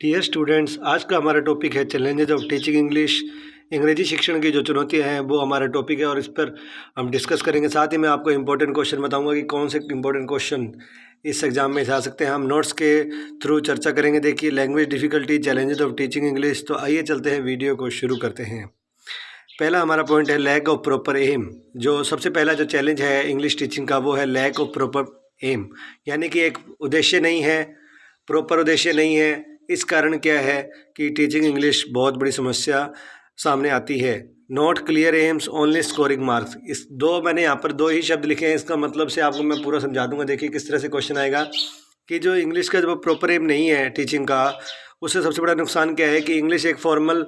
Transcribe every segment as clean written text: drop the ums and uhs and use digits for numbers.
Dear students, आज का हमारा टॉपिक है चैलेंजेज ऑफ टीचिंग इंग्लिश। अंग्रेजी शिक्षण की जो चुनौतियां हैं वो हमारा टॉपिक है और इस पर हम डिस्कस करेंगे। साथ ही मैं आपको इंपॉर्टेंट क्वेश्चन बताऊंगा कि कौन से इंपॉर्टेंट क्वेश्चन इस एग्जाम में आ सकते हैं। हम नोट्स के थ्रू चर्चा करेंगे। देखिए, language difficulty, challenges of teaching English. तो आइए चलते हैं, वीडियो को शुरू करते हैं। पहला हमारा पॉइंट है लैक ऑफ प्रॉपर एम। जो सबसे पहला जो चैलेंज है इंग्लिश टीचिंग का वो है लैक ऑफ प्रॉपर एम, यानी कि एक उद्देश्य नहीं है, प्रॉपर उद्देश्य नहीं है। इस कारण क्या है कि टीचिंग इंग्लिश बहुत बड़ी समस्या सामने आती है। Not clear AIIMS, only scoring marks. इस मैंने यहाँ पर दो ही शब्द लिखे हैं, इसका मतलब से आपको मैं पूरा समझा दूंगा। देखिए किस तरह से क्वेश्चन आएगा कि जो इंग्लिश का जो प्रॉपर एम नहीं है टीचिंग का, उससे सबसे बड़ा नुकसान क्या है कि इंग्लिश एक फॉर्मल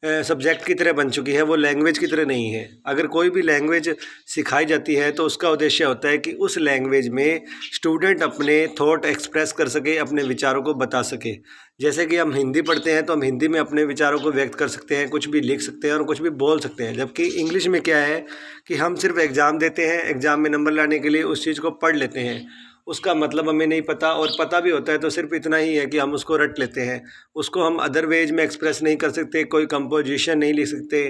सब्जेक्ट की तरह बन चुकी है, वो लैंग्वेज की तरह नहीं है। अगर कोई भी लैंग्वेज सिखाई जाती है तो उसका उद्देश्य होता है कि उस लैंग्वेज में स्टूडेंट अपने थॉट एक्सप्रेस कर सके, अपने विचारों को बता सके। जैसे कि हम हिंदी पढ़ते हैं तो हम हिंदी में अपने विचारों को व्यक्त कर सकते हैं, कुछ भी लिख सकते हैं और कुछ भी बोल सकते हैं। जबकि इंग्लिश में क्या है कि हम सिर्फ एग्ज़ाम देते हैं, एग्ज़ाम में नंबर लाने के लिए उस चीज़ को पढ़ लेते हैं, उसका मतलब हमें नहीं पता, और पता भी होता है तो सिर्फ इतना ही है कि हम उसको रट लेते हैं। उसको हम अदर वेज में एक्सप्रेस नहीं कर सकते, कोई कंपोजिशन नहीं लिख सकते।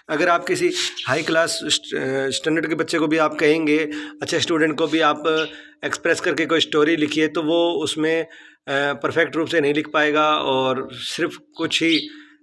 अगर आप किसी हाई क्लास स्टैंडर्ड के बच्चे को भी आप कहेंगे, अच्छे स्टूडेंट को भी आप एक्सप्रेस करके कोई स्टोरी लिखिए, तो वो उसमें परफेक्ट रूप से नहीं लिख पाएगा और सिर्फ कुछ ही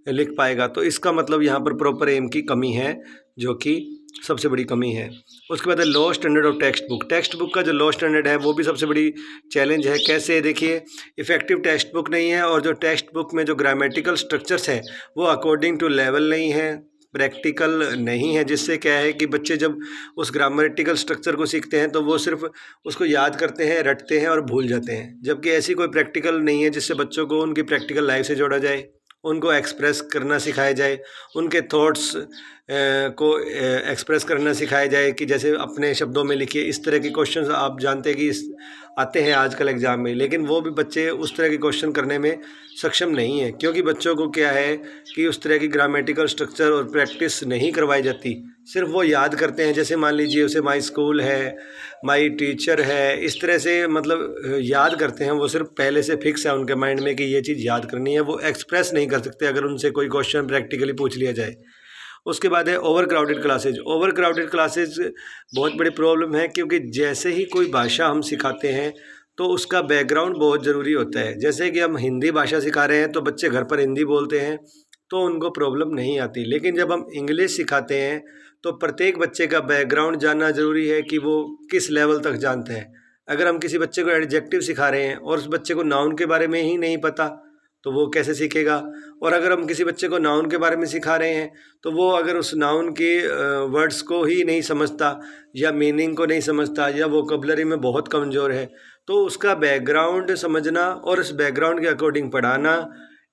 लिख पाएगा। तो इसका मतलब यहाँ पर प्रॉपर एम की कमी है, जो कि सबसे बड़ी कमी है। उसके बाद है low standard of text book. Text book का जो लो स्टैंडर्ड है वो भी सबसे बड़ी चैलेंज है। कैसे? देखिए, इफ़ेक्टिव टेक्स्ट बुक नहीं है, और जो टेक्स्ट बुक में जो ग्रामेटिकल स्ट्रक्चर्स हैं वो अकॉर्डिंग टू लेवल नहीं है, प्रैक्टिकल नहीं है। जिससे क्या है कि बच्चे जब उस ग्रामेटिकल स्ट्रक्चर को सीखते हैं तो वो सिर्फ उसको याद करते हैं, रटते हैं और भूल जाते हैं। जबकि ऐसी कोई प्रैक्टिकल नहीं है जिससे बच्चों को उनकी प्रैक्टिकल लाइफ से जोड़ा जाए, उनको एक्सप्रेस करना सिखाया जाए, उनके थॉट्स को एक्सप्रेस करना सिखाया जाए कि जैसे अपने शब्दों में लिखिए। इस तरह के क्वेश्चंस आप जानते हैं कि आते हैं आजकल एग्ज़ाम में, लेकिन वो भी बच्चे उस तरह के क्वेश्चन करने में सक्षम नहीं है, क्योंकि बच्चों को क्या है कि उस तरह की ग्रामेटिकल स्ट्रक्चर और प्रैक्टिस नहीं करवाई जाती। सिर्फ वो याद करते हैं, जैसे मान लीजिए उसे माई स्कूल है, माई टीचर है, इस तरह से मतलब याद करते हैं। वो सिर्फ पहले से फिक्स है उनके माइंड में कि ये चीज़ याद करनी है, वो एक्सप्रेस नहीं कर सकते अगर उनसे कोई क्वेश्चन प्रैक्टिकली पूछ लिया जाए। उसके बाद है over crowded classes. Over crowded classes बहुत बड़ी प्रॉब्लम है, क्योंकि जैसे ही कोई भाषा हम सिखाते हैं तो उसका बैकग्राउंड बहुत ज़रूरी होता है। जैसे कि हम हिंदी भाषा सिखा रहे हैं तो बच्चे घर पर हिंदी बोलते हैं तो उनको प्रॉब्लम नहीं आती, लेकिन जब हम इंग्लिश सिखाते हैं तो प्रत्येक बच्चे का बैकग्राउंड जानना ज़रूरी है कि वो किस लेवल तक जानते हैं। अगर हम किसी बच्चे को एडजेक्टिव सिखा रहे हैं और उस बच्चे को नाउन के बारे में ही नहीं पता तो वो कैसे सीखेगा? और अगर हम किसी बच्चे को नाउन के बारे में सिखा रहे हैं तो वो अगर उस नाउन के वर्ड्स को ही नहीं समझता, या मीनिंग को नहीं समझता, या वोकैबुलरी में बहुत कमज़ोर है, तो उसका बैकग्राउंड समझना और उस बैकग्राउंड के अकॉर्डिंग पढ़ाना,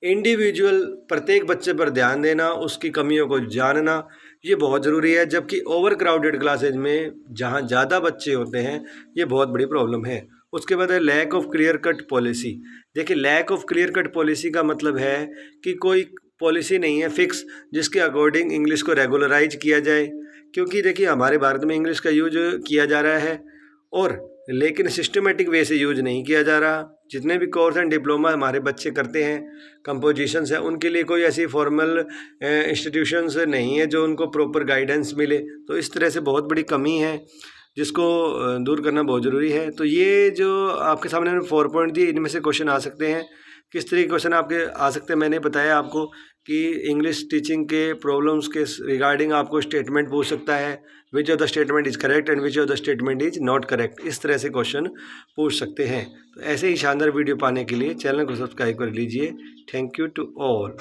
इंडिविजुअल प्रत्येक बच्चे पर ध्यान देना, उसकी कमियों को जानना, ये बहुत ज़रूरी है। जबकि ओवर क्राउडेड क्लासेज में जहाँ ज़्यादा बच्चे होते हैं ये बहुत बड़ी प्रॉब्लम है। उसके बाद है lack of clear cut policy. देखिए, lack of clear cut policy का मतलब है कि कोई पॉलिसी नहीं है फिक्स जिसके अकॉर्डिंग इंग्लिश को रेगुलराइज किया जाए। क्योंकि देखिए, हमारे भारत में इंग्लिश का यूज किया जा रहा है, और लेकिन सिस्टमेटिक वे से यूज नहीं किया जा रहा। जितने भी कोर्स एंड डिप्लोमा हमारे बच्चे करते हैं, कंपोजिशंस है, उनके लिए कोई ऐसी फॉर्मल इंस्टीट्यूशंस नहीं है जो उनको प्रॉपर गाइडेंस मिले। तो इस तरह से बहुत बड़ी कमी है जिसको दूर करना बहुत ज़रूरी है। तो ये जो आपके सामने मैंने 4 पॉइंट दिए, इनमें से क्वेश्चन आ सकते हैं। किस तरह के क्वेश्चन आपके आ सकते हैं मैंने बताया आपको कि इंग्लिश टीचिंग के प्रॉब्लम्स के रिगार्डिंग आपको स्टेटमेंट पूछ सकता है, which of the statement is correct and which of the statement is not correct. इस तरह से क्वेश्चन पूछ सकते हैं। तो ऐसे ही शानदार वीडियो पाने के लिए चैनल को सब्सक्राइब कर लीजिए। Thank you to all.